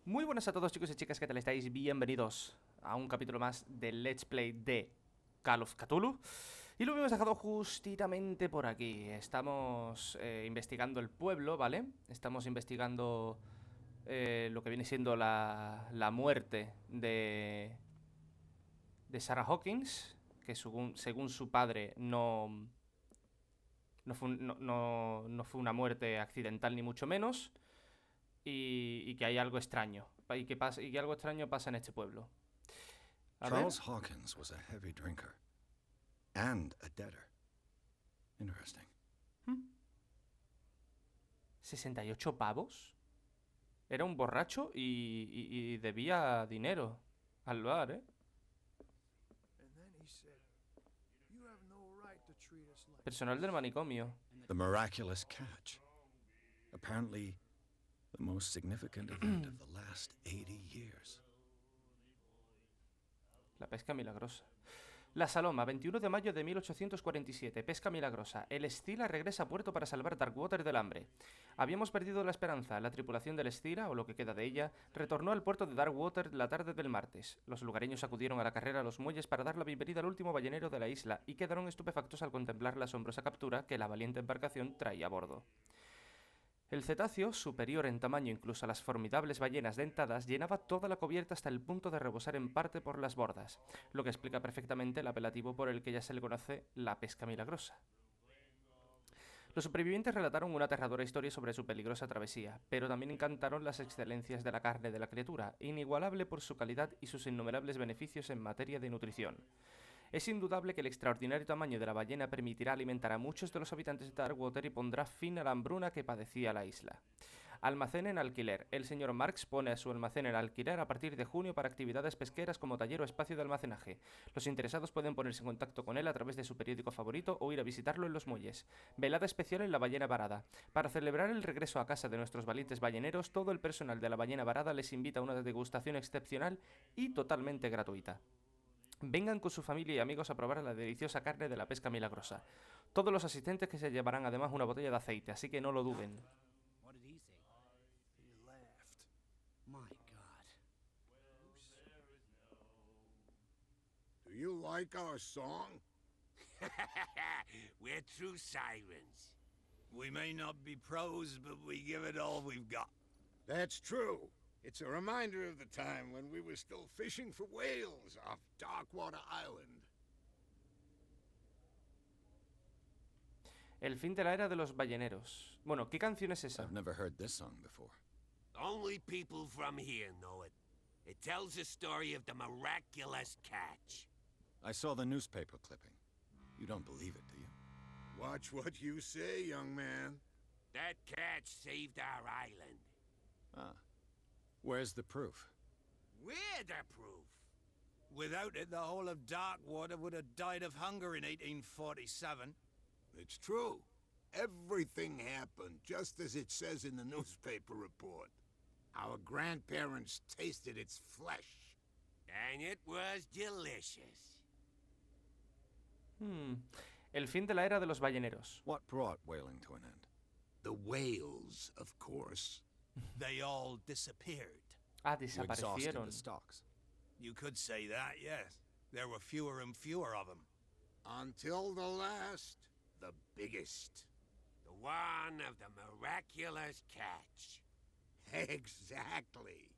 Muy buenas a todos, chicos y chicas, ¿qué tal estáis? Bienvenidos a un capítulo más del Let's Play de Call of Cthulhu. Y lo hemos dejado justamente por aquí. Estamos investigando el pueblo, ¿vale? Estamos investigando lo que viene siendo la muerte de Sarah Hawkins, que según su padre no fue una muerte accidental ni mucho menos. Y que hay algo extraño. Y que algo extraño pasa en este pueblo. A ver. Charles Hawkins was a heavy drinker and a debtor. Interesting. 68 pavos. Era un borracho y debía dinero al bar, ¿eh? Personal del manicomio. The miraculous catch. Apparently, the most significant event of the last 80 years. La pesca milagrosa. La Saloma, 21 de mayo de 1847. Pesca milagrosa. El Escila regresa a puerto para salvar Darkwater del hambre. Habíamos perdido la esperanza. La tripulación del Escila, o lo que queda de ella, retornó al puerto de Darkwater la tarde del martes. Los lugareños acudieron a la carrera a los muelles para dar la bienvenida al último ballenero de la isla y quedaron estupefactos al contemplar la asombrosa captura que la valiente embarcación traía a bordo. El cetáceo, superior en tamaño incluso a las formidables ballenas dentadas, llenaba toda la cubierta hasta el punto de rebosar en parte por las bordas, lo que explica perfectamente el apelativo por el que ya se le conoce la pesca milagrosa. Los supervivientes relataron una aterradora historia sobre su peligrosa travesía, pero también encantaron las excelencias de la carne de la criatura, inigualable por su calidad y sus innumerables beneficios en materia de nutrición. Es indudable que el extraordinario tamaño de la ballena permitirá alimentar a muchos de los habitantes de Darkwater y pondrá fin a la hambruna que padecía la isla. Almacén en alquiler. El señor Marx pone a su almacén en alquiler a partir de junio para actividades pesqueras como taller o espacio de almacenaje. Los interesados pueden ponerse en contacto con él a través de su periódico favorito o ir a visitarlo en los muelles. Velada especial en la ballena varada. Para celebrar el regreso a casa de nuestros valientes balleneros, todo el personal de la ballena varada les invita a una degustación excepcional y totalmente gratuita. Vengan con su familia y amigos a probar la deliciosa carne de la pesca milagrosa. Todos los asistentes que se llevarán además una botella de aceite, así que no lo duden. Do you like our song? We're true sirens. We may not be pros, but we give it all we've got. That's true. It's a reminder of the time when we were still fishing for whales off Darkwater Island. El fin de la era de los balleneros. Bueno, ¿qué canción es esa? I've never heard this song before. Only people from here know it. It tells the story of the miraculous catch. I saw the newspaper clipping. You don't believe it, do you? Watch what you say, young man. That catch saved our island. Ah. Where's the proof? We're the proof. Without it, the whole of Darkwater would have died of hunger in 1847. It's true. Everything happened just as it says in the newspaper report. Our grandparents tasted its flesh. And it was delicious. El fin de la era de los balleneros. What brought whaling to an end? The whales, of course. They all disappeared. Ah, You exhausted desaparecieron. the stocks. You could say that, yes. There were fewer and fewer of them. Until the last, the biggest. The one of the miraculous catch. Exactly.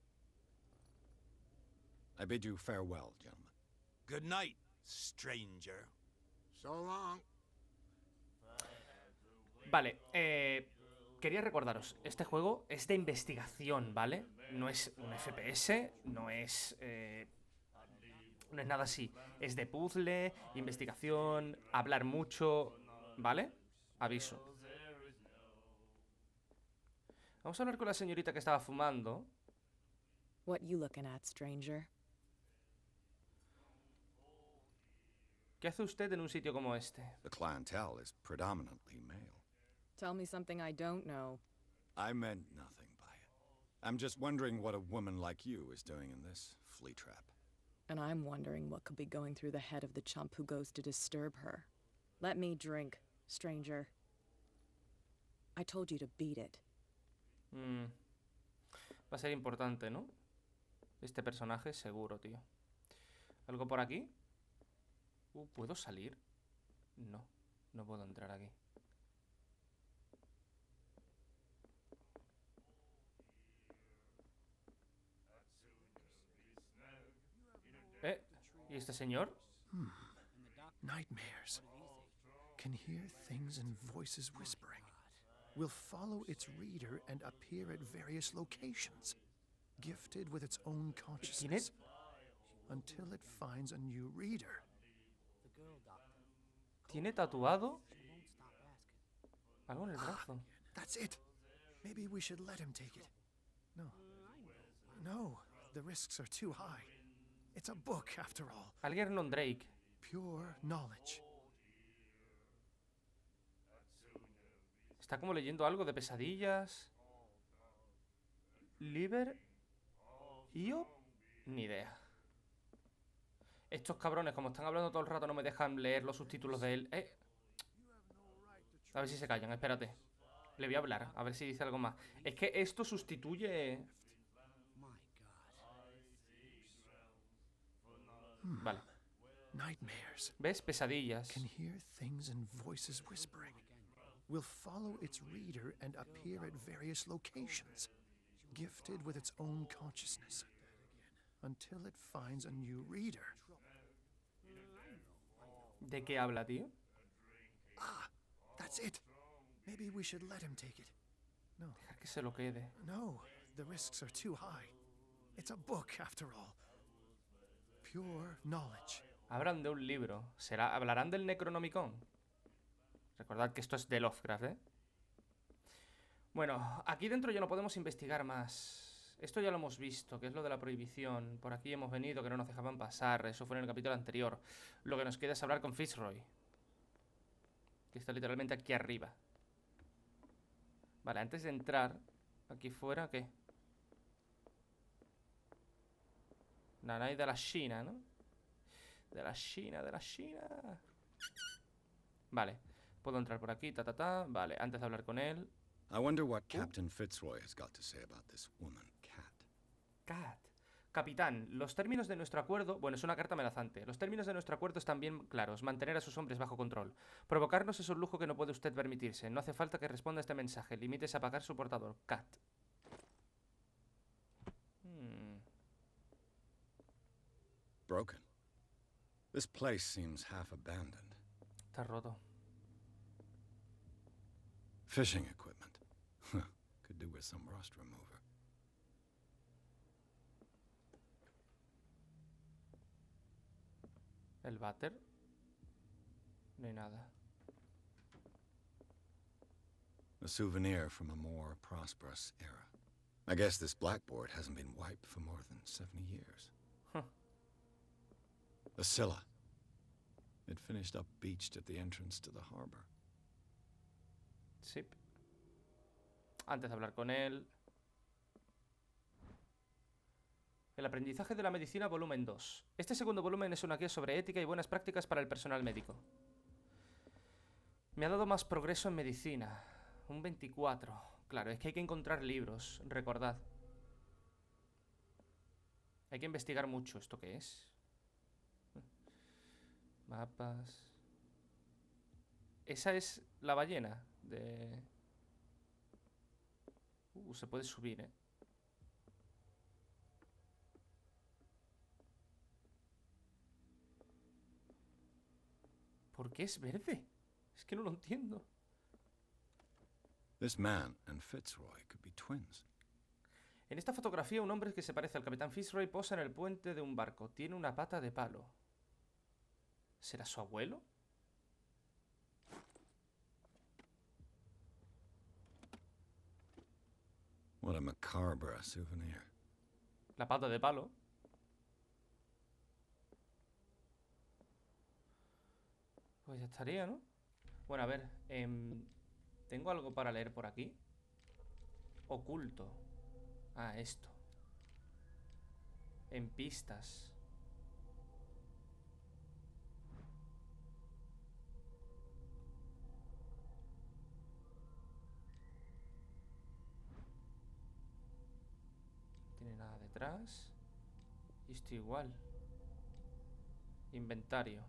I bid you farewell, gentlemen. Good night, stranger. So long. Vale, quería recordaros, este juego es de investigación, ¿vale? No es un FPS, no es nada así. Es de puzzle, investigación, hablar mucho, ¿vale? Aviso. Vamos a hablar con la señorita que estaba fumando. What you looking at, stranger? ¿Qué hace usted en un sitio como este? The clientele is predominantly male. Tell me something I don't know. I meant nothing by it. I'm just wondering what a woman like you is doing in this flea trap. And I'm wondering what could be going through the head of the chump who goes to disturb her. Let me drink, stranger. I told you to beat it. Va a ser importante, ¿no? Este personaje seguro, tío. ¿Algo por aquí? ¿Puedo salir? No, no puedo entrar aquí. ¿Y este señor? Nightmares. Can hear things and voices whispering. Will follow its reader and appear at various locations, gifted with its own consciousness, until it finds a new reader. ¿Tiene tatuado algo en el brazo? That's it. Maybe we should let him take it. No. No, the risks are too high. It's a book, after all. Algernon Drake. Pure knowledge. Está como leyendo algo de pesadillas. Liber. ¿Io? Ni idea. Estos cabrones, como están hablando todo el rato, no me dejan leer los subtítulos de él. A ver si se callan, espérate. Le voy a hablar, a ver si dice algo más. Es que esto sustituye... Vale. Nightmares. ¿Ves? Pesadillas. Can hear things and voices whispering. Will follow its reader and appear at various locations, gifted with its own consciousness, until it finds a new reader. ¿De qué habla, tío? Ah, that's it. Maybe we should let him take it. No. Dejar que se lo quede. No, the risks are too high. It's a book, after all. Pure knowledge. Hablan de un libro. ¿Hablarán del Necronomicon? Recordad que esto es de Lovecraft, ¿eh? Bueno, aquí dentro ya no podemos investigar más. Esto ya lo hemos visto, que es lo de la prohibición. Por aquí hemos venido, que no nos dejaban pasar. Eso fue en el capítulo anterior. Lo que nos queda es hablar con Fitzroy, que está literalmente aquí arriba. Vale, antes de entrar aquí fuera, ¿qué? Nanay de la China, ¿no? De la China, de la China. Vale, puedo entrar por aquí, Vale, antes de hablar con él. I wonder what Captain Fitzroy has got to say about this woman, Cat. Cat. Capitán, los términos de nuestro acuerdo... Bueno, es una carta amenazante. Los términos de nuestro acuerdo están bien claros. Mantener a sus hombres bajo control. Provocarnos es un lujo que no puede usted permitirse. No hace falta que responda a este mensaje. Límites a apagar su portador. Cat. Broken. This place seems half abandoned. Está roto. Fishing equipment. Could do with some rust remover. El váter. No hay nada. A souvenir from a more prosperous era. I guess this blackboard hasn't been wiped for more than 70 years. Huh. A Scylla. It finished up beached at the entrance to the harbor. Sí. Antes de hablar con él. El aprendizaje de la medicina, volumen 2. Este segundo volumen es una guía sobre ética y buenas prácticas para el personal médico. Me ha dado más progreso en medicina. Un 24. Claro, es que hay que encontrar libros, recordad. Hay que investigar mucho. ¿Esto qué es? Mapas. Esa es la ballena de... se puede subir, ¿eh? ¿Por qué es verde? Es que no lo entiendo. This man and Fitzroy could be twins. En esta fotografía, un hombre que se parece al capitán Fitzroy posa en el puente de un barco. Tiene una pata de palo. ¿Será su abuelo? What a macabre souvenir. La pata de palo. Pues ya estaría, ¿no? Bueno, a ver. ¿Tengo algo para leer por aquí? Oculto. Ah, esto. En pistas. No tiene nada detrás. Y esto igual. Inventario.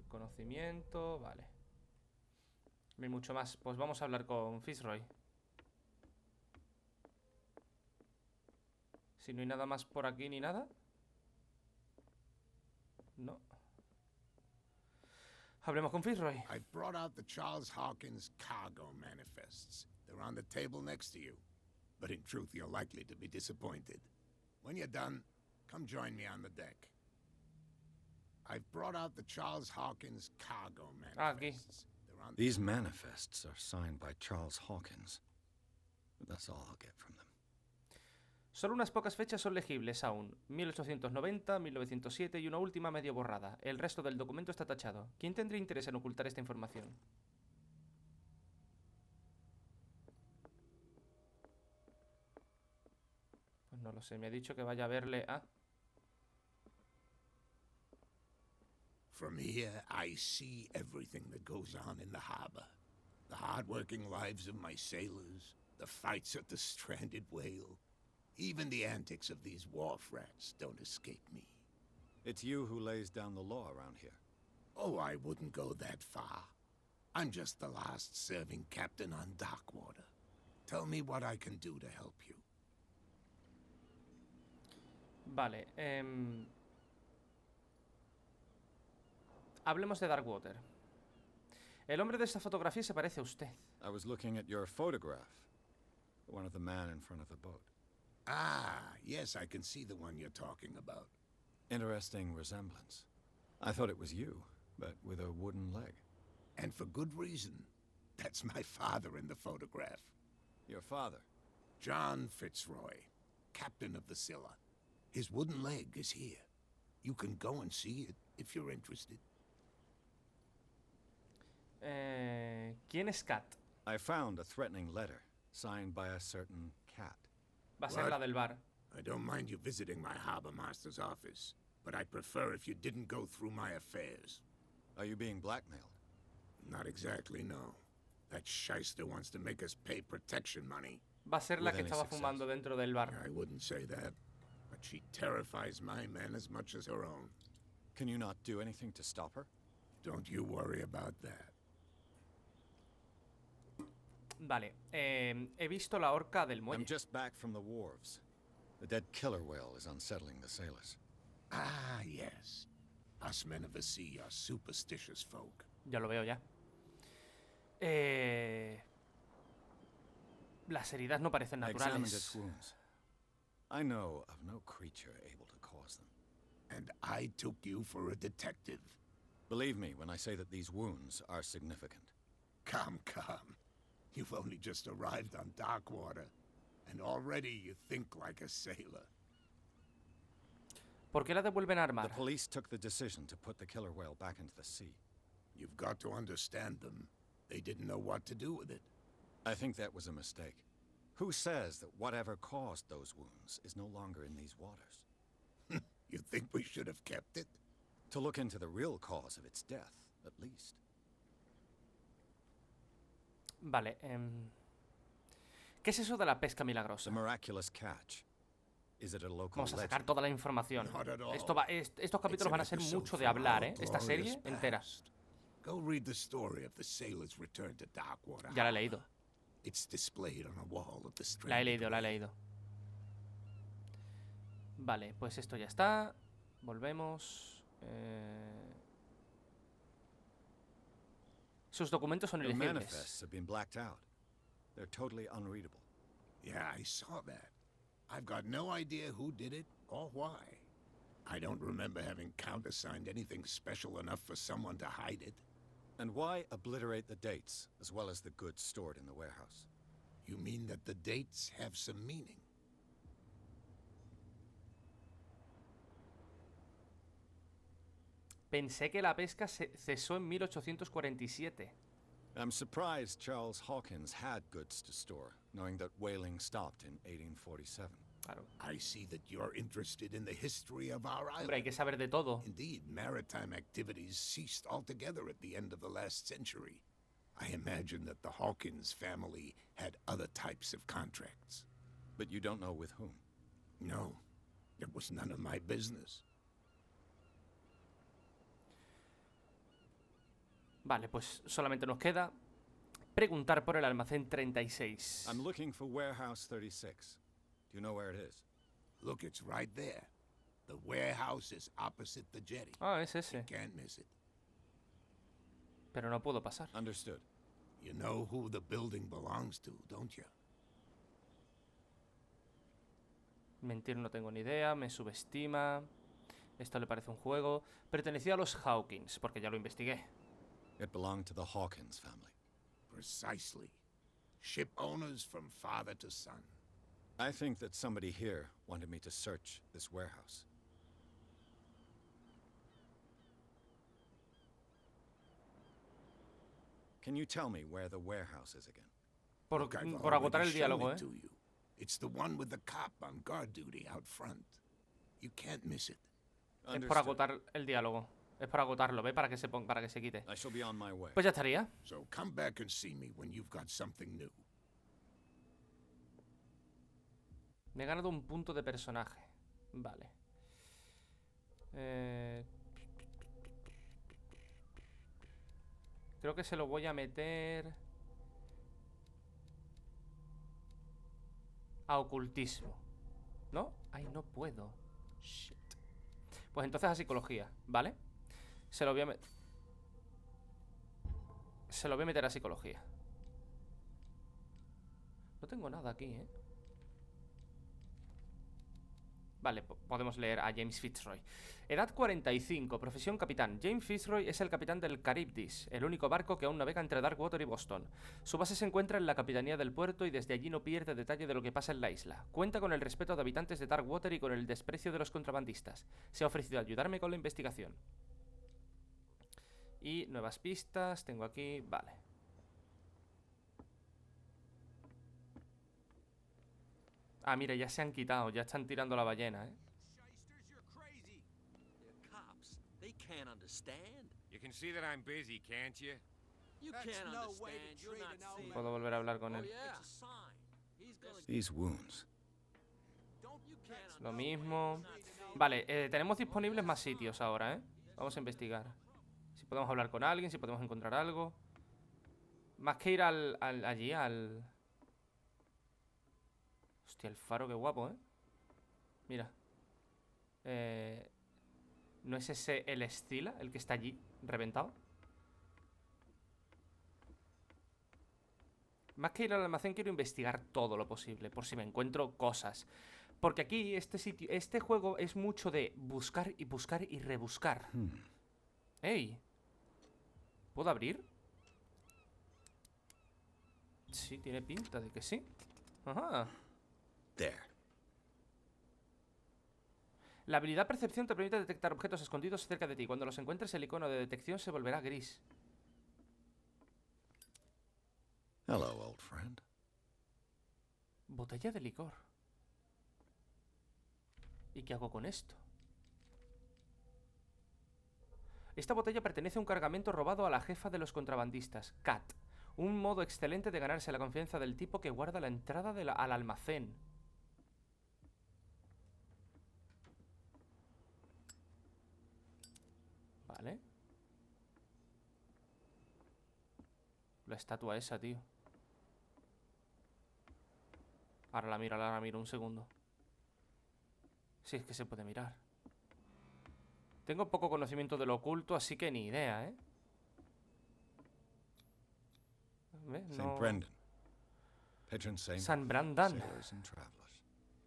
Conocimiento, vale. No hay mucho más. Pues vamos a hablar con Fitzroy. Si no hay nada más por aquí ni nada. No. Hablemos con Fitzroy. I've brought out the Charles Hawkins cargo manifests. They're on the table next to you. But in truth, you're likely to be disappointed. When you're done, come join me on the deck. I've brought out the Charles Hawkins cargo manifests. They're on These manifests are signed by Charles Hawkins. But that's all I'll get from them. Solo unas pocas fechas son legibles aún. 1890, 1907 y una última medio borrada. El resto del documento está tachado. ¿Quién tendría interés en ocultar esta información? Pues no lo sé. Me ha dicho que vaya a verle a... From here, I see everything that goes on in the harbor. The hard-working lives of my sailors, the fights at the stranded whale. Even the antics of these wharf rats don't escape me. It's you who lays down the law around here. Oh, I wouldn't go that far. I'm just the last serving captain on Darkwater. Tell me what I can do to help you. Vale, hablemos de Darkwater. El hombre de esta fotografía se parece a usted. I was looking at your photograph. One of the man in front of the boat. Ah, yes, I can see the one you're talking about. Interesting resemblance. I thought it was you, but with a wooden leg. And for good reason. That's my father in the photograph. Your father? John Fitzroy, captain of the Scylla. His wooden leg is here. You can go and see it if you're interested. ¿Quién es Cat? I found a threatening letter, signed by a certain cat. Va a ser la del bar. I don't mind you visiting my harbor master's office, but I'd prefer if you didn't go through my affairs. Are you being blackmailed? Not exactly, no. That shyster wants to make us pay protection money. Va a ser la With que any estaba success. fumando dentro del bar. I wouldn't say that, but she terrifies my men as much as her own. Can you not do anything to stop her? Don't you worry about that. Vale, he visto la horca del I'm muelle. just back from the wharves. The dead killer whale is unsettling the sailors. Ah, yes. Us men of the sea are superstitious folk. Ya lo veo ya. Las heridas no parecen I examined naturales. its wounds. I know of no creature able to cause them. And I took you for a detective. Believe me when I say that these wounds are significant. Come, come. You've only just arrived on Darkwater, and already you think like a sailor. ¿Por qué la devuelven a The armar? police took the decision to put the killer whale back into the sea. You've got to understand them. They didn't know what to do with it. I think that was a mistake. Who says that whatever caused those wounds is no longer in these waters? You think we should have kept it? To look into the real cause of its death, at least. Vale, ¿qué es eso de la pesca The milagrosa? miraculous catch. Is it a local Vamos a sacar legend? toda la información. Not at all. Estos capítulos It's van a an ser episode mucho de from hablar, our ¿eh? Esta glorious serie entera. past. Go read the story of the sailor's return to Darkwater. Ya la he leído. It's displayed on a wall of the La he stranded leído, la he whale. leído. Vale, pues esto ya está. Volvemos. Sus documentos son The ilegibles. manifests have been blacked out. They're totally unreadable. Yeah, I saw that. I've got no idea who did it or why. I don't remember having countersigned anything special enough for someone to hide it. And why obliterate the dates, as well as the goods stored in the warehouse? You mean that the dates have some meaning? Pensé que la pesca cesó en 1847. I'm surprised Charles Hawkins had goods to store, knowing that whaling stopped in 1847. Claro. I see that you're interested in the history of our Hombre, hay island. que saber de todo. Indeed, maritime activities ceased altogether at the end of the last century. I imagine that the Hawkins family had other types of contracts. But you don't know with whom. No. It was none of my business. Vale, pues solamente nos queda preguntar por el almacén 36. I'm looking for warehouse 36. Do you know where it is? Look, it's right there. The warehouse is opposite the jetty. Ah, es ese. You can't miss it. Pero no puedo pasar. Understood. You know who the building belongs to, don't you? Mentir no tengo ni idea, me subestima. Esto le parece un juego. Pertenecía a los Hawkins, porque ya lo investigué. It belonged to the Hawkins family. Precisely. Ship owners from father to son. I think that somebody here wanted me to search this warehouse. Can you tell me where the warehouse is again? Look, I've Por agotar el already shown diálogo, it to you. It's the one with the cop on guard duty out front. You can't miss it. Es por agotar el diálogo. Es por agotarlo, ¿ve? Para que se ponga, para que se quite. I shall be on my way. Pues ya estaría. So come back and see me when you've got something new. Me he ganado un punto de personaje. Vale. Creo que se lo voy a meter a ocultismo. ¿No? Ay, no puedo. Shit. Pues entonces a psicología, ¿vale? Se lo voy a meter. Se lo voy a meter a psicología. No tengo nada aquí, ¿eh? Vale, podemos leer a James Fitzroy. Edad 45, profesión capitán. James Fitzroy es el capitán del Charybdis, el único barco que aún navega entre Darkwater y Boston. Su base se encuentra en la capitanía del puerto y desde allí no pierde detalle de lo que pasa en la isla. Cuenta con el respeto de habitantes de Darkwater y con el desprecio de los contrabandistas. Se ha ofrecido a ayudarme con la investigación. Y nuevas pistas, tengo aquí... Vale. Ah, mira, ya se han quitado, ya están tirando la ballena, ¿eh? They can't understand. You can see that I'm busy, can't you? You That's can't no way understand. to You're treat not an old seeing. Puedo volver a hablar con Oh él. yeah. It's a sign. He's gonna. These wounds. You can't Lo mismo. Vale, tenemos disponibles más sitios ahora, ¿eh? Vamos a investigar. Si podemos hablar con alguien, si podemos encontrar algo. Más que ir allí, al... Hostia, el faro, qué guapo, ¿eh? Mira. ¿No es ese el Estila, el que está allí, reventado? Más que ir al almacén, quiero investigar todo lo posible, por si me encuentro cosas. Porque aquí, este juego es mucho de buscar y buscar y rebuscar. ¡Ey! ¿Puedo abrir? Sí, tiene pinta de que sí. Ajá. There. La habilidad percepción te permite detectar objetos escondidos cerca de ti. Cuando los encuentres, el icono de detección se volverá gris. Hello, old friend. Botella de licor. ¿Y qué hago con esto? Esta botella pertenece a un cargamento robado a la jefa de los contrabandistas, Kat. Un modo excelente de ganarse la confianza del tipo que guarda la entrada al almacén. Vale. La estatua esa, tío. Ahora la miro un segundo. Si es que se puede mirar. Tengo poco conocimiento de lo oculto, así que ni idea, ¿eh? St. Brendan. Patron saint. San Brendan. Sailors and travelers.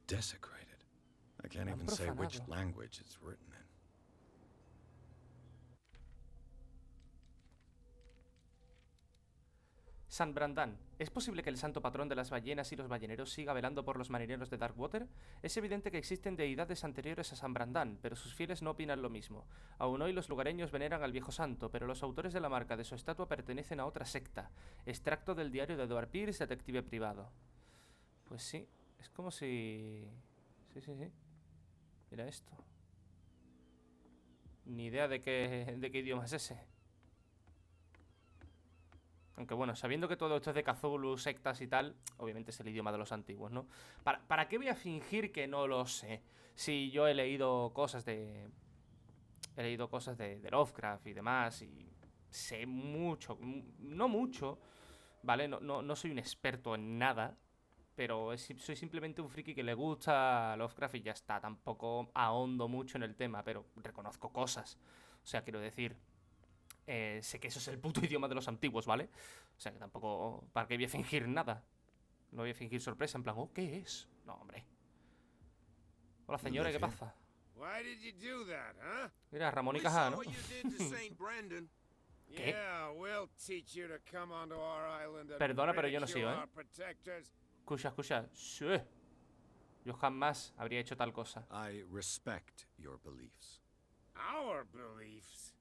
Desecrated. I can't Han even say which profanado. language it's written in. San Brendan. ¿Es posible que el santo patrón de las ballenas y los balleneros siga velando por los marineros de Darkwater? Es evidente que existen deidades anteriores a San Brendan, pero sus fieles no opinan lo mismo. Aún hoy los lugareños veneran al viejo santo, pero los autores de la marca de su estatua pertenecen a otra secta. Extracto del diario de Edward Pierce, detective privado. Pues sí, es como si... Sí. Mira esto. Ni idea de qué idioma es ese. Aunque bueno, sabiendo que todo esto es de Cthulhu, sectas y tal, obviamente es el idioma de los antiguos, ¿no? ¿Para qué voy a fingir que no lo sé? Si yo he leído cosas de... He leído cosas de Lovecraft y demás, y sé mucho, no mucho, ¿vale? No soy un experto en nada, pero soy simplemente un friki que le gusta Lovecraft y ya está. Tampoco ahondo mucho en el tema, pero reconozco cosas. O sea, quiero decir, sé que eso es el puto idioma de los antiguos, ¿vale? O sea, que tampoco... ¿Para qué voy a fingir nada? No voy a fingir sorpresa, en plan, oh, ¿qué es? No, hombre. Hola, señora, ¿qué pasa? Why did you do that, huh? Mira, Ramón y We Cajá, saw ¿no? what you did to St. Brendan. ¿Qué? Yeah, we'll teach you to come onto our island and Perdona, pero yo no ridicule sigo, ¿eh? our protectors. Escucha. Sí. Yo jamás habría hecho tal cosa. I respect your beliefs. Our beliefs?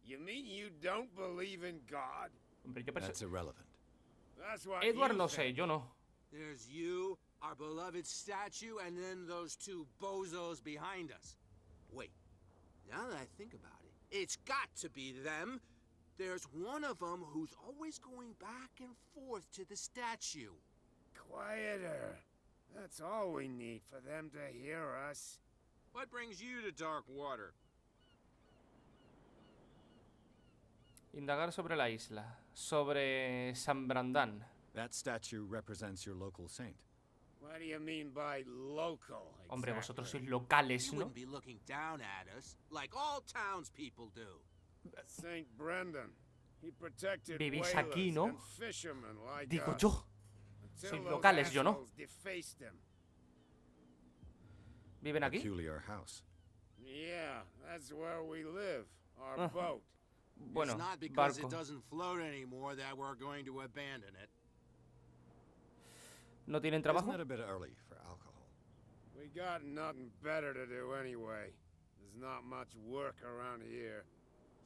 You mean you don't believe in God? Hombre, yo That's irrelevant. That's what Edward you lo think. sé, yo no. There's you, our beloved statue, and then those two bozos behind us. Wait, now that I think about it, it's got to be them. There's one of them who's always going back and forth to the statue. Quieter. That's all we need for them to hear us. What brings you to dark water? Indagar sobre la isla. Sobre San Brandán. That statue represents your local saint. What do you mean by local? Hombre, vosotros exactly? sois locales, You ¿no? wouldn't be looking down at us, like all townspeople do. Saint Brendan. He protected Vivís whalers aquí, ¿no? and fishermen like Digo us, yo. until sois those locales, yo no. assholes defaced him. ¿Viven aquí? Peculiar house. Yeah, that's where we live. Our Ah. boat. Bueno, It's not because barco. it doesn't float anymore that we're going to abandon it. ¿No tienen Isn't trabajo? it a bit early for alcohol? We got nothing better to do anyway. There's not much work around here.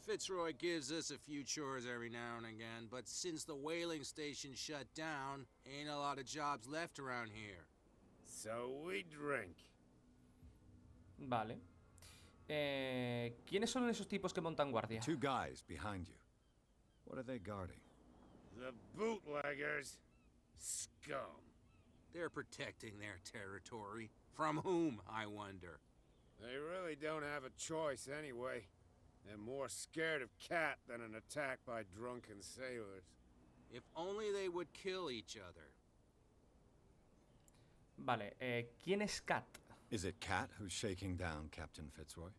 Fitzroy gives us a few chores every now and again, but since the whaling station shut down, ain't a lot of jobs left around here. So we drink. Vale. ¿Quiénes son esos tipos que montan guardia? Two guys behind you. What are they guarding? The bootleggers. Scum. They're protecting their territory. From whom, I wonder? They really don't have a choice anyway. They're more scared of Cat than an attack by drunken sailors. If only they would kill each other. Vale, ¿quién es Kat? Is it Cat who's shaking down Captain Fitzroy?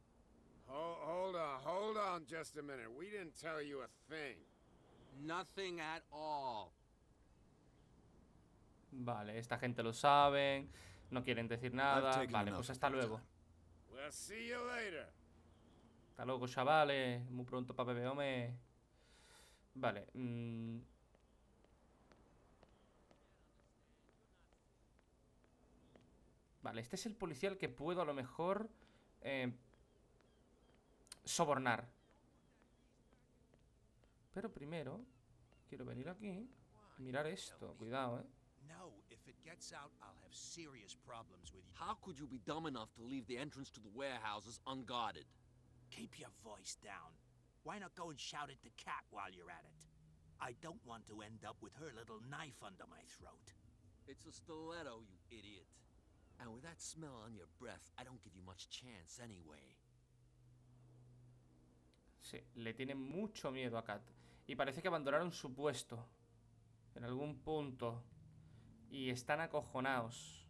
Hold on just a minute. We didn't tell you a thing. Nothing at all. Vale, esta gente lo saben. No quieren decir nada. taken Vale, enough pues of hasta your luego. time. We'll see you later. Hasta luego, chavales. Muy pronto para beber, hombre. Vale. Vale, este es el policial que puedo a lo mejor sobornar. Pero primero quiero venir aquí y mirar esto. Cuidado, No, if it gets out, I'll have serious problems with you. How could you be dumb enough to leave the entrance to the warehouses unguarded? Keep your voice down. Why not go and shout at the cat while you're at it? I don't want to end up with her little knife under my throat. It's a stiletto, you idiot. And with that smell on your breath, I don't give you much chance anyway. Sí, le tienen mucho miedo a Kat. Y parece que abandonaron su puesto en algún punto. Y están acojonados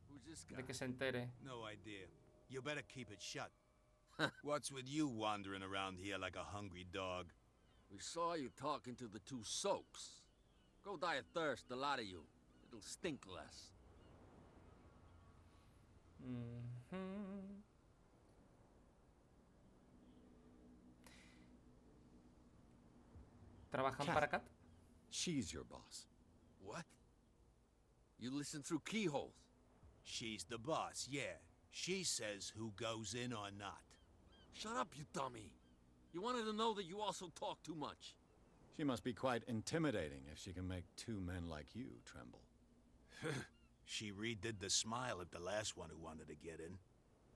Who's this guy? de que se entere. No idea. You better keep it shut. What's with you wandering around here like a hungry dog? We saw you talking to the two soaks. Go die of thirst, the lot of you. It'll stink less. ¿Trabajan Kat. para Kat? She's your boss. What? You listen through keyholes. She's the boss, yeah. She says who goes in or not. Shut up, you dummy. You wanted to know that you also talk too much. She must be quite intimidating if she can make two men like you tremble. She redid the smile at the last one who wanted to get in.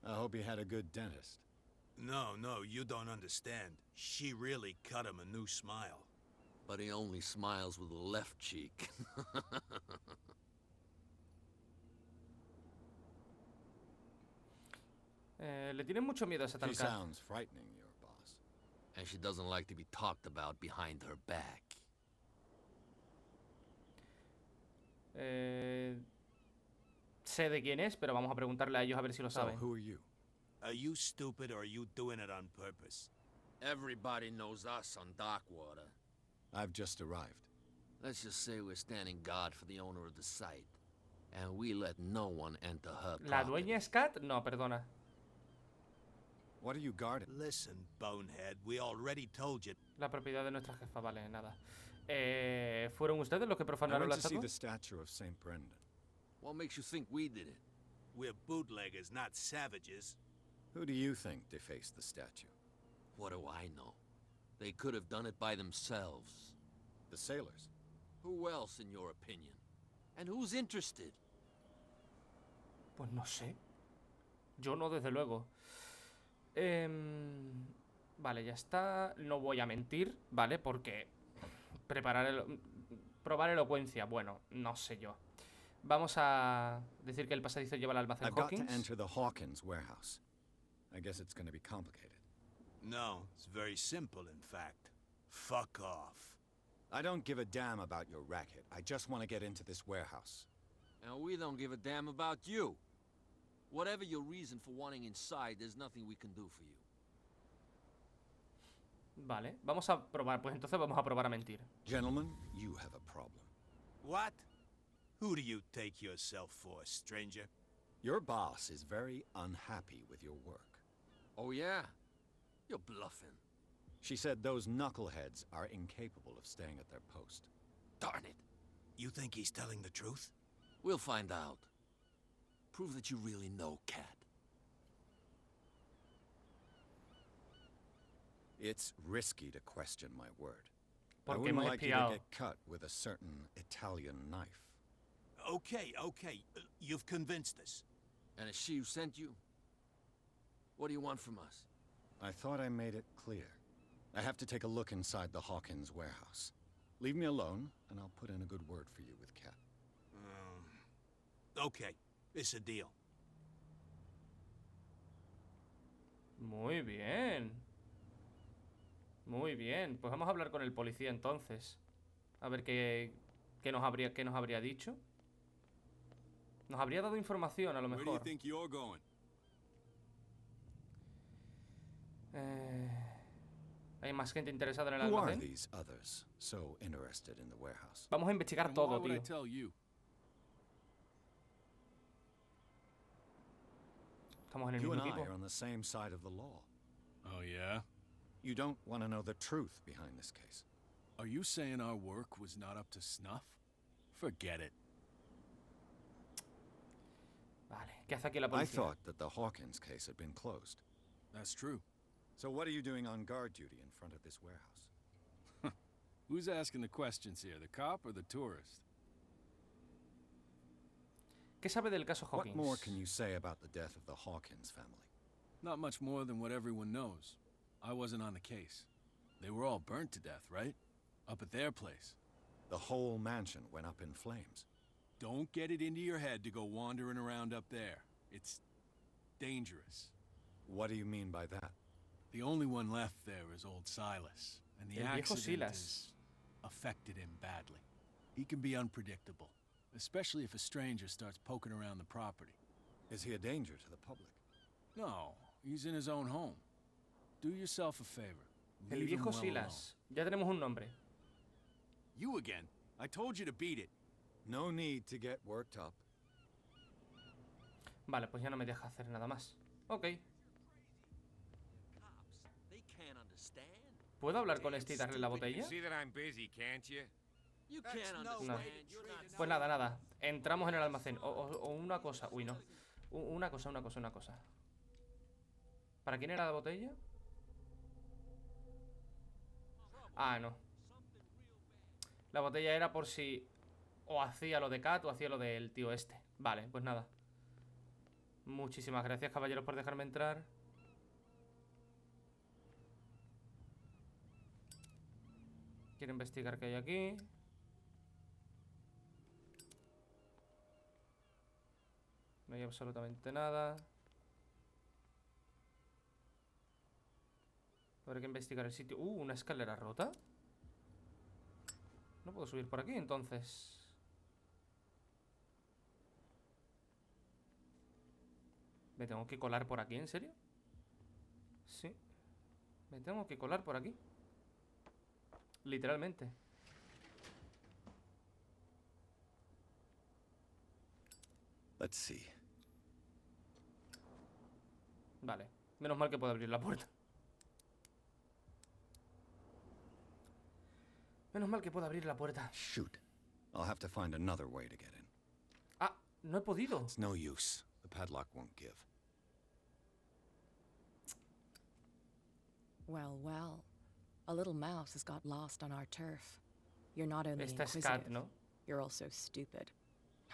I hope he had a good dentist. No, you don't understand. She really cut him a new smile. But he only smiles with the left cheek. Le tienen mucho miedo a ese tal She Cat. sounds frightening, your boss. And she doesn't like to be talked about behind her back. Sé de quién es, pero vamos a preguntarle a ellos a ver si lo So, saben. who are you? Are you stupid or are you doing it on purpose? Everybody knows us on Darkwater. I've just arrived. Let's just say we're standing guard for the owner of the site. And we let no one enter her ¿La property. dueña es Cat? No, perdona. What are you guarding? Listen, bonehead, we already told you. La propiedad de nuestra jefa, vale, nada. ¿Fueron ustedes los que I profanaron went la to see estatua? the statue of St. Brendan. What makes you think we did it? We're bootleggers, not savages. Who do you think defaced the statue? What do I know? They could have done it by themselves. The sailors. Who else, in your opinion? And who's interested? Pues no sé. Yo no, desde luego. Vale, ya está. No voy a mentir, ¿vale? Porque probar elocuencia, bueno, no sé yo. Vamos a decir que el pasadizo lleva al almacén I've got to Hawkins. enter the Hawkins warehouse. I guess it's going to be complicated. No, it's very simple, in fact. Fuck off. I don't give a damn about your racket. I just want to get into this warehouse. And we don't give a damn about you. Whatever your reason for wanting inside, there's nothing we can do for you. Vale, vamos a probar. Pues entonces vamos a probar a mentir. Gentlemen, you have a problem. What? Who do you take yourself for, stranger? Your boss is very unhappy with your work. Oh, yeah? You're bluffing. She said those knuckleheads are incapable of staying at their post. Darn it. You think he's telling the truth? We'll find out. Prove that you really know Cat. It's risky to question my word. I Porque wouldn't hemos like you to espiado. get cut with a certain Italian knife. Okay. You've convinced us. And it's she who sent you? What do you want from us? I thought I made it clear. I have to take a look inside the Hawkins warehouse. Leave me alone, and I'll put in a good word for you with Cat. Okay, it's a deal. Muy bien. Muy bien. Pues vamos a hablar con el policía entonces. A ver qué nos habría dicho. Nos habría dado información, a lo Where do you mejor. think you're going? Hay más gente interesada en el Who are almacén. these others so interested in the warehouse? Vamos a investigar And why todo, would I tío. tell you? Estamos en el You mismo and I equipo. are on the same side of the law. Oh, yeah? You don't want to know the truth behind this case. Are you saying our work was not up to snuff? Forget it. Vale, ¿qué hace aquí la I policía? thought that the Hawkins case had been closed. That's true. So what are you doing on guard duty in front of this warehouse? Who's asking the questions here, the cop or the tourist? ¿Qué sabe del caso What Hawkins? more can you say about the death of the Hawkins family? Not much more than what everyone knows. I wasn't on the case. They were all burnt to death, right? Up at their place. The whole mansion went up in flames. Don't get it into your head to go wandering around up there. It's dangerous. What do you mean by that? The only one left there is old Silas, and the El viejo accident Silas. has affected him badly. He can be unpredictable, especially if a stranger starts poking around the property. Is he a danger to the public? No, he's in his own home. Do yourself a favor. El Leave him viejo well Silas. Ya tenemos un nombre. alone. You again. I told you to beat it. No need to get worked up. Vale, pues ya no me deja hacer nada más. Ok. They can't understand. ¿Puedo hablar con este y darle la botella? See that I'm busy, can't you? You can't No. understand. You're not Pues nada, nada. Entramos en el almacén. O una cosa. Uy, no. Una cosa. ¿Para quién era la botella? Ah, no. La botella era por si o hacía lo de Cat o hacía lo del tío este. Vale, pues nada. Muchísimas gracias, caballeros, por dejarme entrar. Quiero investigar qué hay aquí. No hay absolutamente nada. Habrá que investigar el sitio. Una escalera rota. No puedo subir por aquí, entonces. ¿Me tengo que colar por aquí, en serio? Sí. Me tengo que colar por aquí. Literalmente. Let's see. Vale. Menos mal que puedo abrir la puerta. Menos mal que puedo abrir la puerta. Shoot. I'll have to find another way to get in. Ah, no he podido. It's no use. The padlock won't give. Well, well. A little mouse has got lost on our turf. You're not only Esta es inquisitive, Cat, ¿no? you're also stupid.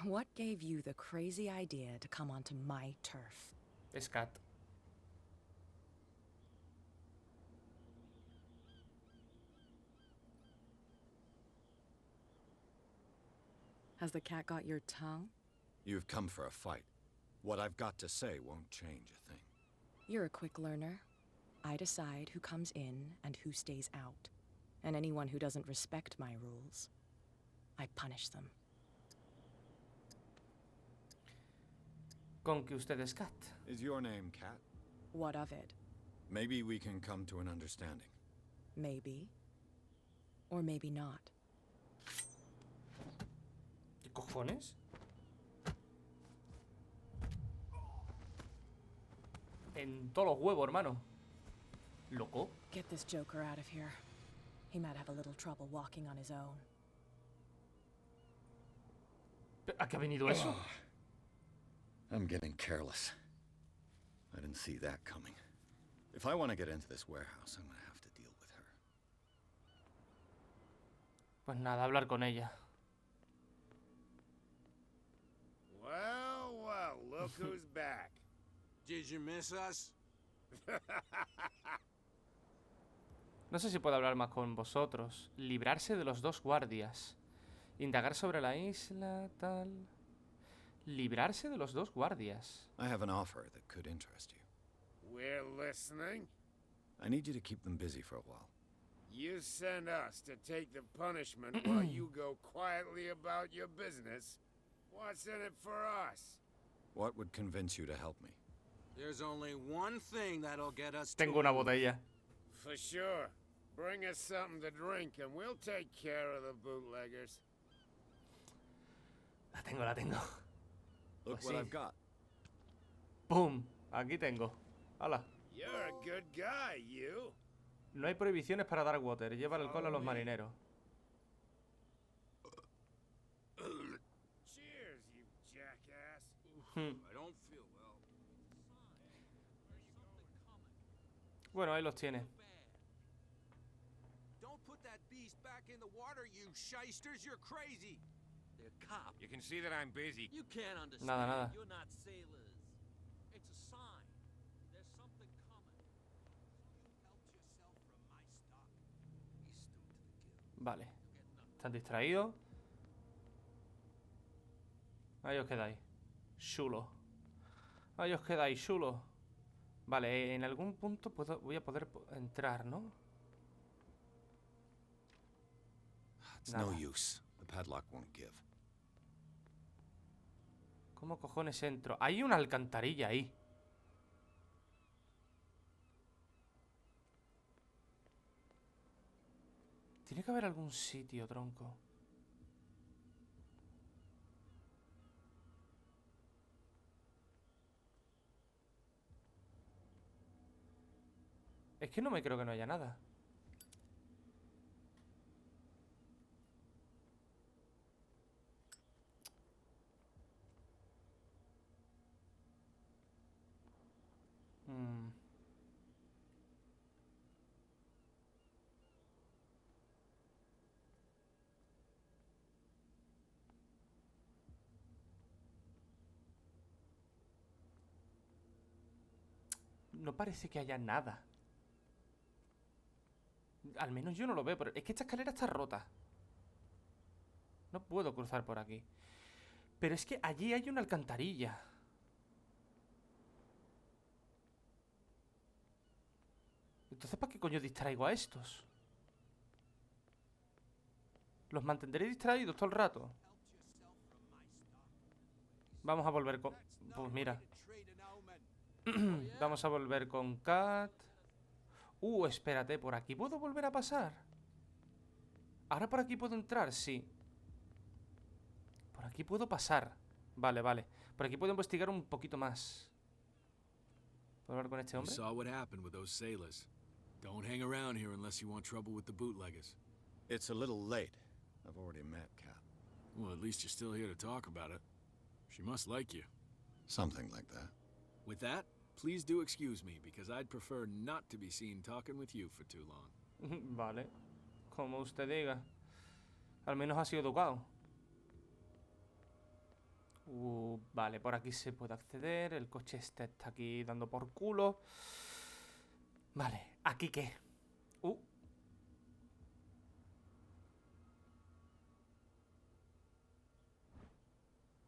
What gave you the crazy idea to come onto my turf? Es Cat. Has the cat got your tongue? You've come for a fight. What I've got to say won't change a thing. You're a quick learner. I decide who comes in and who stays out. And anyone who doesn't respect my rules, I punish them. Con que usted es Cat. Is your name Cat? What of it? Maybe we can come to an understanding. Maybe. Or maybe not. ¿Qué cojones? En todos los huevos, hermano. ¿Loco? Get this joker out of here. He might have a little trouble walking on his own. ¿A qué ha venido eso? I'm getting careless. I didn't see that coming. If I want to get into this warehouse, I'm going to have to deal with her. Pues nada, hablar con ella. Well, well, look who's back. Did you miss us? No sé si puedo hablar más con vosotros. Librarse de los dos guardias. Indagar sobre la isla, tal. Librarse de los dos guardias. I have an offer that could interest you. We're listening. I need you to keep them busy for a while. You send us to take the punishment while you go quietly about your business. What's in it for us? What would convince you to help me? There's only one thing that'll get us Tengo una botella. For sure. Bring us something to drink and we'll take care of the bootleggers. La tengo. Look Pues what sí. I've got. ¡Pum! Aquí tengo. ¡Hala! You're a good guy, you. No hay prohibiciones para dar water. Lleva el alcohol a los marineros. Cheers, you jackass. I don't feel well. Bueno, ahí los tiene. Don't put that beast back in the water, you shysters. You're crazy. They're cops. You can see that I'm busy. You can't understand. Nada. You're not sailors. It's a sign. There's something coming. Helped yourself from my stock. He's stewed to the gill. Vale. ¿Están distraídos? Ahí os quedáis. Chulo. Ahí os quedáis, chulo. Vale, en algún punto voy a poder entrar, ¿no? It's Nada. no use. The padlock won't give. ¿Cómo cojones entro? Hay una alcantarilla ahí. Tiene que haber algún sitio, tronco. Es que no me creo que no haya nada. No parece que haya nada. Al menos yo no lo veo, pero es que esta escalera está rota. No puedo cruzar por aquí. Pero es que allí hay una alcantarilla. Entonces, ¿para qué coño distraigo a estos? Los mantendré distraídos todo el rato. Vamos a volver con... Pues mira. Vamos a volver con Kat. Espérate, ¿por aquí puedo volver a pasar? ¿Ahora por aquí puedo entrar? Sí. Por aquí puedo pasar. Vale, vale. Por aquí puedo investigar un poquito más. ¿Puedo hablar con este You hombre? saw what happened with those sailors. Don't hang around here unless you want trouble with the bootleggers. It's a little late. I've already met Cap. Well, at least you're still here to talk about it. She must like you. Something like that. With that, please do excuse me, because I'd prefer not to be seen talking with you for too long. Vale. Como usted diga. Al menos ha sido educado. Vale, por aquí se puede acceder. El coche este está aquí dando por culo. Vale, ¿aquí qué?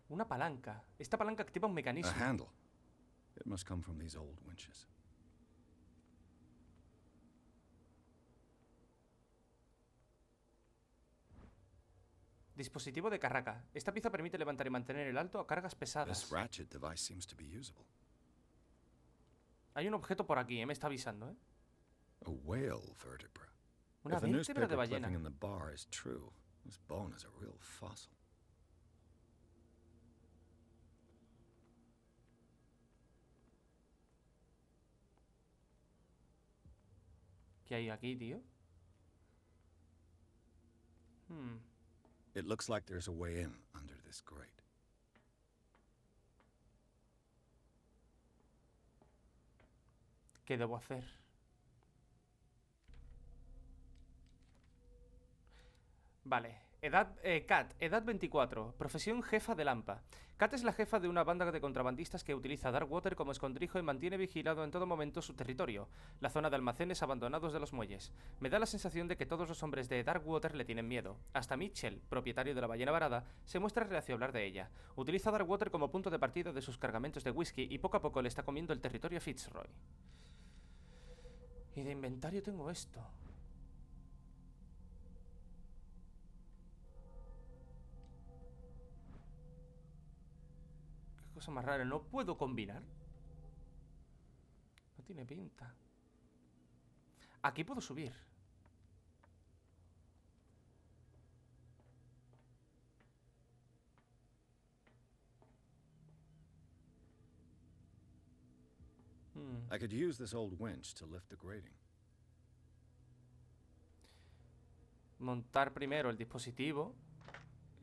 Una palanca. Esta palanca activa un mecanismo. A handle. It must come from these old winches. Dispositivo de carraca. Esta pieza permite levantar y mantener el alto a cargas pesadas. This ratchet device seems to be usable. Hay un objeto por aquí, me está avisando, ¿eh? A whale vertebra. Una If the vértebra de newspaper ballena. clipping in the bar is true, this bone is a real fossil. ¿Qué hay aquí, tío? It looks like there's a way in under this grate. ¿Qué debo hacer? Vale. Kat, edad 24. Profesión jefa de Lampa. Kat es la jefa de una banda de contrabandistas que utiliza Darkwater como escondrijo y mantiene vigilado en todo momento su territorio, la zona de almacenes abandonados de los muelles. Me da la sensación de que todos los hombres de Darkwater le tienen miedo. Hasta Mitchell, propietario de la ballena varada, se muestra reacio a hablar de ella. Utiliza Darkwater como punto de partida de sus cargamentos de whisky y poco a poco le está comiendo el territorio a Fitzroy. Y de inventario tengo esto. Cosa más rara, ¿no puedo combinar? No tiene pinta. Aquí puedo subir. I could use this old winch to lift the grating. Montar primero el dispositivo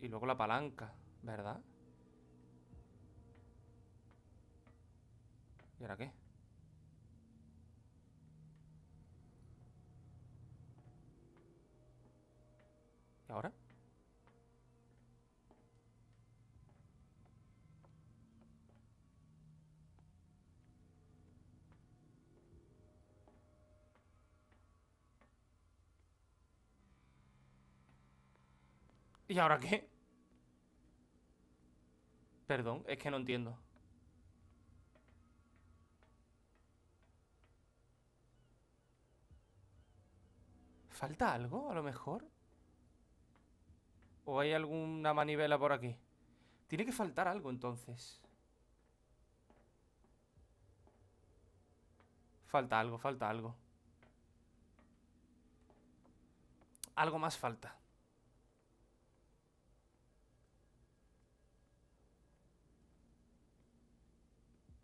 y luego la palanca, ¿verdad? ¿Y ahora qué? ¿Y ahora? ¿Y ahora qué? Perdón, es que no entiendo. ¿Falta algo, a lo mejor? ¿O hay alguna manivela por aquí? Tiene que faltar algo, entonces. Falta algo, falta algo. Algo más falta.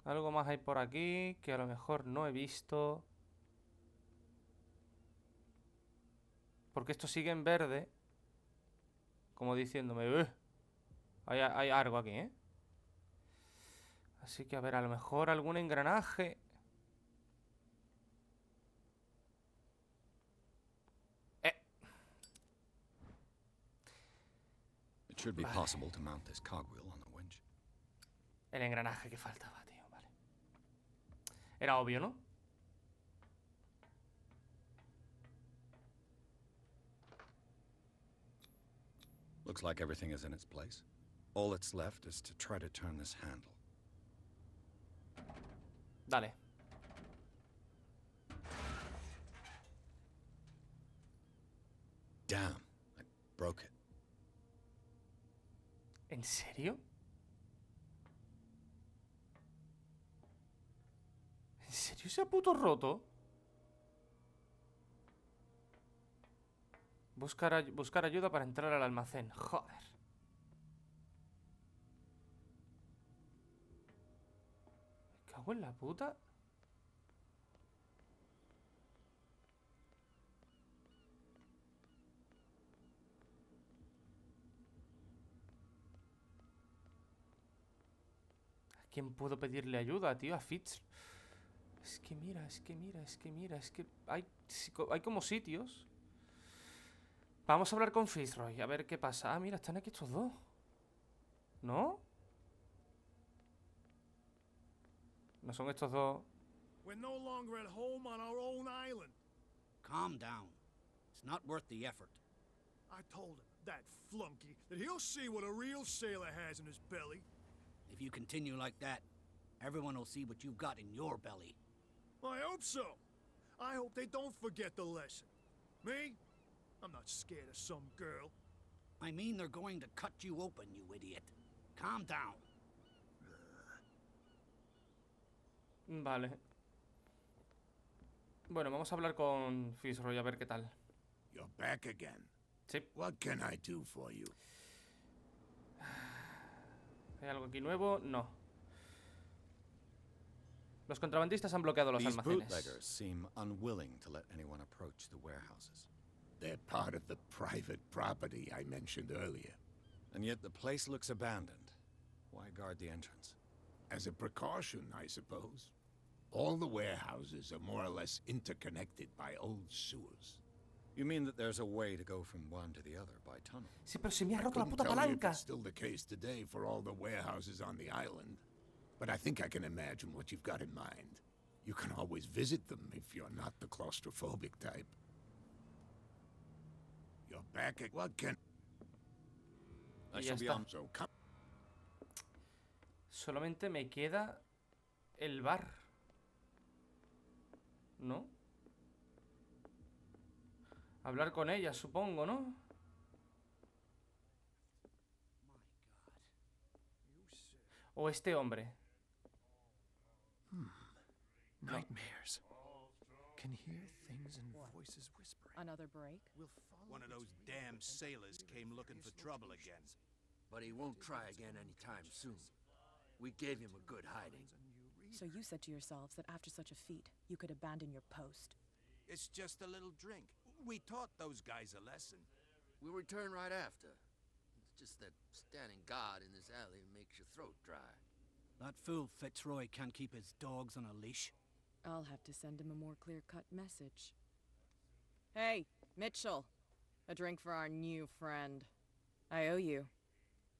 Algo más hay por aquí que a lo mejor no he visto. Porque esto sigue en verde. Como diciéndome, hay algo aquí, ¿eh? Así que a ver, a lo mejor algún engranaje. It should be possible to mount this cogwheel on the winch. El engranaje que faltaba, tío, vale. Era obvio, ¿no? Looks like everything is in its place. All that's left is to try to turn this handle. Dale. Damn, I broke it. ¿En serio? ¿En serio se ha puto roto? Buscar ayuda para entrar al almacén. Joder. Me cago en la puta. ¿A quién puedo pedirle ayuda, tío? A Fitz. Es que mira, es que mira, es que mira, es que hay como sitios. Vamos a hablar con Fitzroy, a ver qué pasa. Ah, mira, están aquí estos dos. ¿No? ¿No son estos dos? We're no longer at home on our own island. Calm down. It's not worth the effort. I told him, that flunky, that he'll see what a real sailor has in his belly. If you continue like that, everyone will see what you've got in your belly. I hope so. I hope they don't forget the lesson. Me? I'm not scared of some girl. I mean they're going to cut you open, you idiot. Calm down. Vale. Bueno, vamos a hablar con Fitzroy a ver qué tal. You're back again. Sí. What can I do for you? ¿Hay algo aquí nuevo? No. Los contrabandistas han bloqueado los These almacenes. bootleggers seem unwilling to let anyone approach the warehouses. They're part of the private property I mentioned earlier. And yet the place looks abandoned. Why guard the entrance? As a precaution, I suppose. All the warehouses are more or less interconnected by old sewers. You mean that there's a way to go from one to the other by tunnel? Sí, pero se me ha roto la puta Couldn't tell you if palanca. it's still the case today for all the warehouses on the island. But I think I can imagine what you've got in mind. You can always visit them if you're not the claustrophobic type. You're back at what can... Y ya está. Solamente me queda el bar. ¿No? Hablar con ella, supongo, ¿no? O este hombre. Nightmares. Can hear things and voices whispering. Another break? One of those damn sailors came looking for trouble again. But he won't try again anytime soon. We gave him a good hiding. So you said to yourselves that after such a feat, you could abandon your post. It's just a little drink. We taught those guys a lesson. We'll return right after. It's just that standing guard in this alley makes your throat dry. That fool Fitzroy can't keep his dogs on a leash. I'll have to send him a more clear-cut message. Hey, Mitchell. A drink for our new friend. I owe you.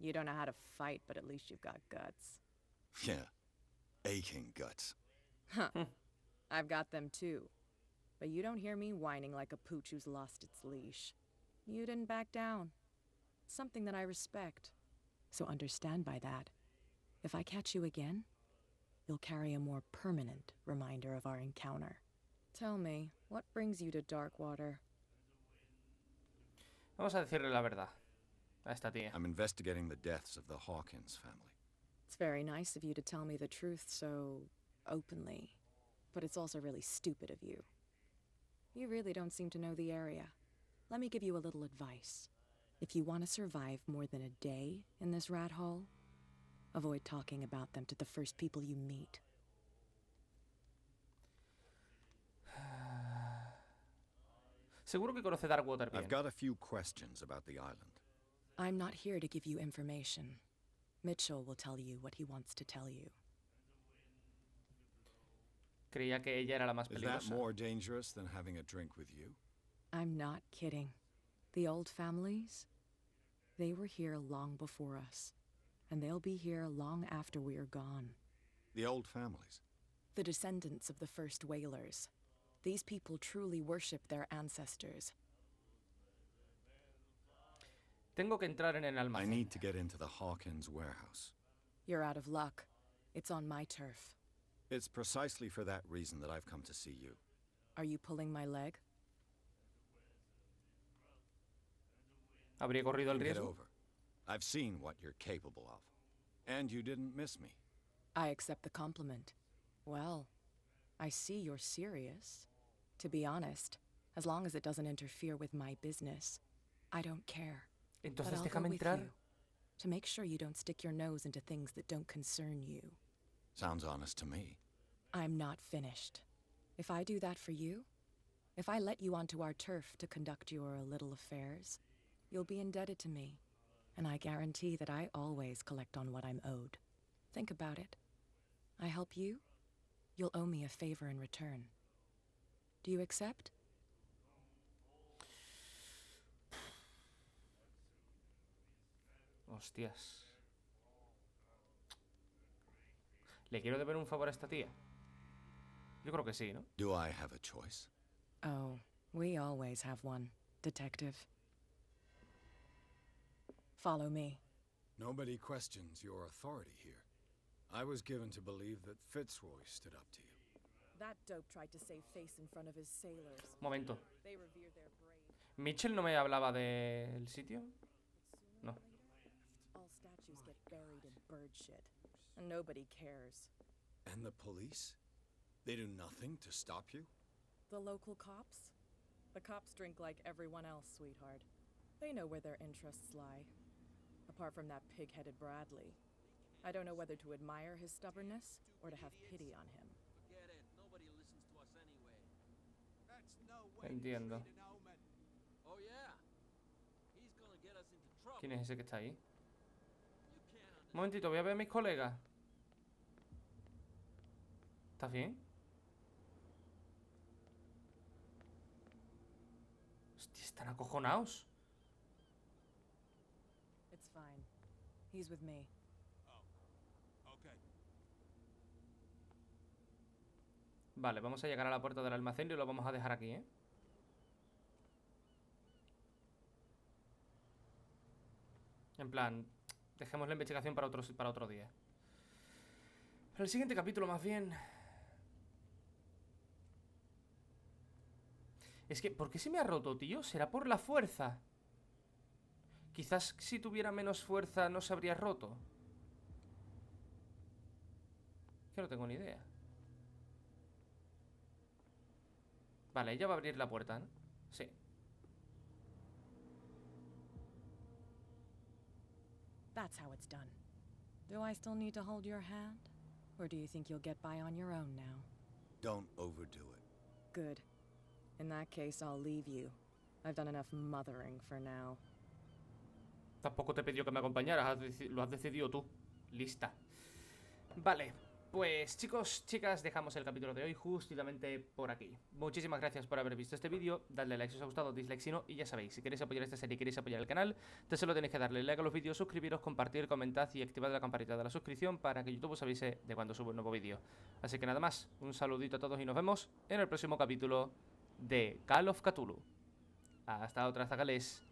You don't know how to fight, but at least you've got guts. Yeah. Aching guts. Huh. I've got them too. But you don't hear me whining like a pooch who's lost its leash. You didn't back down. Something that I respect. So understand by that. If I catch you again, you'll carry a more permanent reminder of our encounter. Tell me, what brings you to Darkwater? Vamos a decirle la verdad a esta tía. I'm investigating the deaths of the Hawkins family. It's very nice of you to tell me the truth so openly, but it's also really stupid of you. You really don't seem to know the area. Let me give you a little advice. If you want to survive more than a day in this rat hole, avoid talking about them to the first people you meet. Seguro que conoce Darkwater bien. I've got a few questions about the island. I'm not here to give you information. Mitchell will tell you what he wants to tell you. Creía que ella era la más Is that peligrosa. more dangerous than having a drink with you? I'm not kidding. The old families, they were here long before us, and they'll be here long after we are gone. The old families? The descendants of the first whalers. These people truly worship their ancestors. Tengo que entrar en el I almacén. need to get into the Hawkins warehouse. You're out of luck. It's on my turf. It's precisely for that reason that I've come to see you. Are you pulling my leg? ¿Habría corrido el Get riesgo? over. I've seen what you're capable of. And you didn't miss me. I accept the compliment. Well, I see you're serious. To be honest, as long as it doesn't interfere with my business, I don't care. But Entonces I'll go déjame with entrar. you to make sure you don't stick your nose into things that don't concern you. Sounds honest to me. I'm not finished. If I do that for you, if I let you onto our turf to conduct your little affairs, you'll be indebted to me, and I guarantee that I always collect on what I'm owed. Think about it. I help you, you'll owe me a favor in return. Do you accept? Hostias. ¿Le quiero deber un favor a esta tía? Yo creo que sí, ¿no? Do I have a choice? Oh, we always have one, Detective. Follow me. Nobody questions your authority here. I was given to believe that Fitzroy stood up to you. That dope tried to save face in front of his sailors. Momento. They revere their brave. ¿Mitchell no me hablaba del sitio? No. All statues get buried in bird shit, and nobody cares. And the police? They do nothing to stop you? The local cops? The cops drink like everyone else, sweetheart. They know where their interests lie. Apart from that pig-headed Bradley. I don't know whether to admire his stubbornness or to have pity on him. Forget it. Nobody listens to us anyway. That's no way Entiendo. to treat an omen. Oh yeah. He's gonna get us into trouble. ¿Quién es ese que está ahí? You can't understand. Un momentito, voy a ver a mis colegas. ¿Estás bien? Hostia, están acojonados. It's fine. He's with me. Okay. Vale, vamos a llegar a la puerta del almacén y lo vamos a dejar aquí, ¿eh? En plan, dejemos la investigación para otro día. Para el siguiente capítulo, más bien. Es que, ¿por qué se me ha roto, tío? ¿Será por la fuerza? Quizás si tuviera menos fuerza no se habría roto. Que no tengo ni idea. Vale, ella va a abrir la puerta, ¿no? Sí. That's how it's done. Do I still need to hold your hand? Or do you think you'll get by on your own now? Don't overdo it. Good. In that case, I'll leave you. I've done enough mothering for now. Tampoco te pidió que me acompañaras, lo has decidido tú. Lista. Vale, pues chicos, chicas, dejamos el capítulo de hoy justamente por aquí. Muchísimas gracias por haber visto este vídeo. Dadle like si os ha gustado, dislike si no. Y ya sabéis, si queréis apoyar esta serie y queréis apoyar el canal, entonces solo tenéis que darle like a los vídeos, suscribiros, compartir, comentar y activar la campanita de la suscripción para que YouTube os avise de cuando subo un nuevo vídeo. Así que nada más, un saludito a todos y nos vemos en el próximo capítulo de Call of Cthulhu. Hasta otra, zagales.